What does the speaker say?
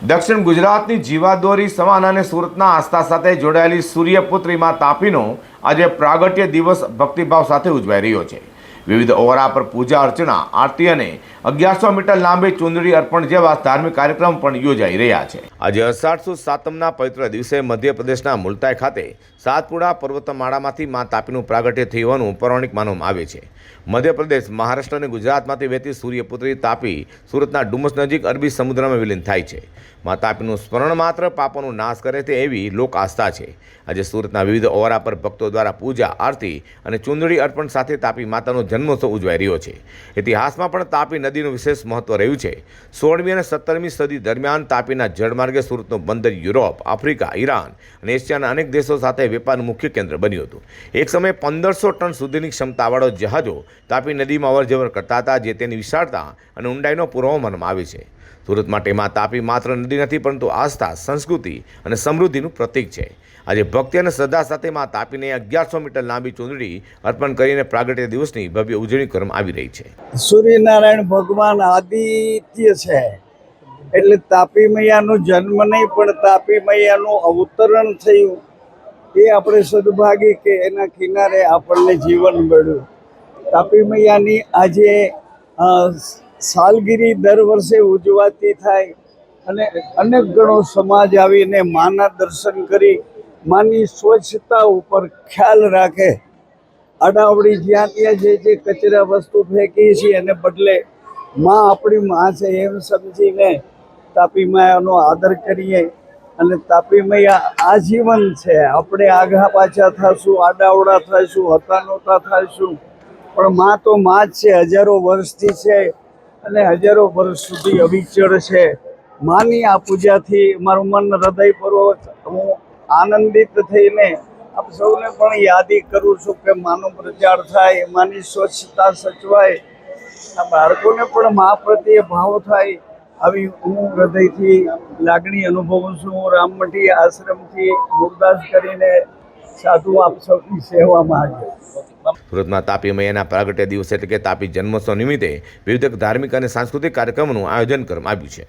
દક્ષિણ ગુજરાતની જીવાદોરી સમાન અને સુરતના આસ્થા સાથે જોડાયેલી સૂર્યપુત્રી માં તાપીનો આજે પ્રાગટ્ય દિવસ ભક્તિભાવ સાથે ઉજવાઈ રહ્યો છે। વિવિધ ઓવરા પર પૂજા અર્ચના, આરતી અને 1100 મીટર લાંબી ચુંદડી અર્પણ જેવા ધાર્મિક કાર્યક્રમ પણ યોજાઈ રહ્યા છે। આજે અષાઢ સુદ સાતમના પવિત્ર દિવસે મધ્યપ્રદેશના મુલતાઈ ખાતે સાતપુડા પર્વતમાળામાંથી માં તાપીનું પ્રાગટ્ય થઈ હોવાનું પૌરાણિક માનવામાં આવે છે। મધ્યપ્રદેશ, મહારાષ્ટ્ર અને ગુજરાતમાંથી વહેતી સૂર્યપુત્રી તાપી સુરતના ડુમસ નજીક અરબી સમુદ્રમાં વિલીન થાય છે। માં તાપીનું સ્મરણ માત્ર પાપોનો નાશ કરે તે એવી લોક આસ્થા છે। આજે સુરતના વિવિધ ઓવરા પર ભક્તો દ્વારા પૂજા, આરતી અને ચુંદડી અર્પણ સાથે તાપી માતાનો જન્મોત્સવ ઉજવાઈ રહ્યો છે। ઇતિહાસમાં પણ તાપી નદીનું વિશેષ મહત્વ રહ્યું છે। 16મી અને 17મી સદી દરમિયાન તાપીના જળમાર્ગે સુરતનું બંદર યુરોપ, આફ્રિકા, ઈરાન અને એશિયાના અનેક દેશો સાથે વેપારનું મુખ્ય કેન્દ્ર બન્યું હતું। એક સમયે 1500 ટન સુધીની ક્ષમતાવાળો જહાજો તાપી નદીમાં અવરજવર કરતા હતા, જે તેની વિશાળતા અને ઊંડાઈનો પુરાવો માનવામાં આવે છે। સુરત માટે માં તાપી માત્ર નદી નથી, પરંતુ આસ્થા, સંસ્કૃતિ અને સમૃદ્ધિનું પ્રતીક છે। આજે ભક્તિ અને શ્રદ્ધા સાથે માં તાપીને 1100 મીટર લાંબી ચુંદડી અર્પણ કરીને પ્રાગટ્ય દિવસની ભવ્ય ઉજવણી કરવામાં આવી રહી છે। સૂર્યનારાયણ ભગવાન આદિત્ય છે, એટલે તાપી મૈયાનો જન્મ નહીં પણ તાપી મૈયાનું અવતરણ થયું એ આપણે સદભાગી કે એના કિનારે આપણને જીવન મળ્યું। તાપી મૈયાની આજે સાલગીરી દર વર્ષે ઉજવાતી થાય અને અનેક ગણો સમાજ આવીને માના દર્શન કરી માની સ્વચ્છતા ઉપર ખ્યાલ રાખે। અડાવડી જ્યાં ત્યાં જે કચરા વસ્તુ ફેંકીએ છીએ એને બદલે માં આપણી માં છે એમ સમજીને તાપી મૈયાનો આદર કરીએ અને તાપી મૈયા આજીવન છે। આપણે આઘા પાછા થશું, આડાવડા થઈશું, હતા નહોતા થઈશું, પણ માં તો માં જ છે, હજારો વર્ષથી છે અને હજારો વર્ષ સુધી અવિચળ છે। માની આ પૂજાથી મારું મન હૃદયપૂર્વક હું આનંદિત થઈને આપ સૌને પણ યાદી કરું છું કે માનો પ્રચાર થાય, માની સ્વચ્છતા સચવાય, આ બાળકોને પણ મા પ્રત્યે ભાવ થાય, આવી હું હૃદયથી લાગણી અનુભવું છું। હું રામમઠી આશ્રમથી મુરદાસ કરીને સાધુ આપ સૌની સેવામાં હાજર। સુરતમાં તાપી મૈયાના પ્રાગટ્ય દિવસ એટલે કે તાપી જન્મોત્સવ નિમિત્તે વિવિધ ધાર્મિક અને સાંસ્કૃતિક કાર્યક્રમોનું આયોજન કરવામાં આવ્યું છે।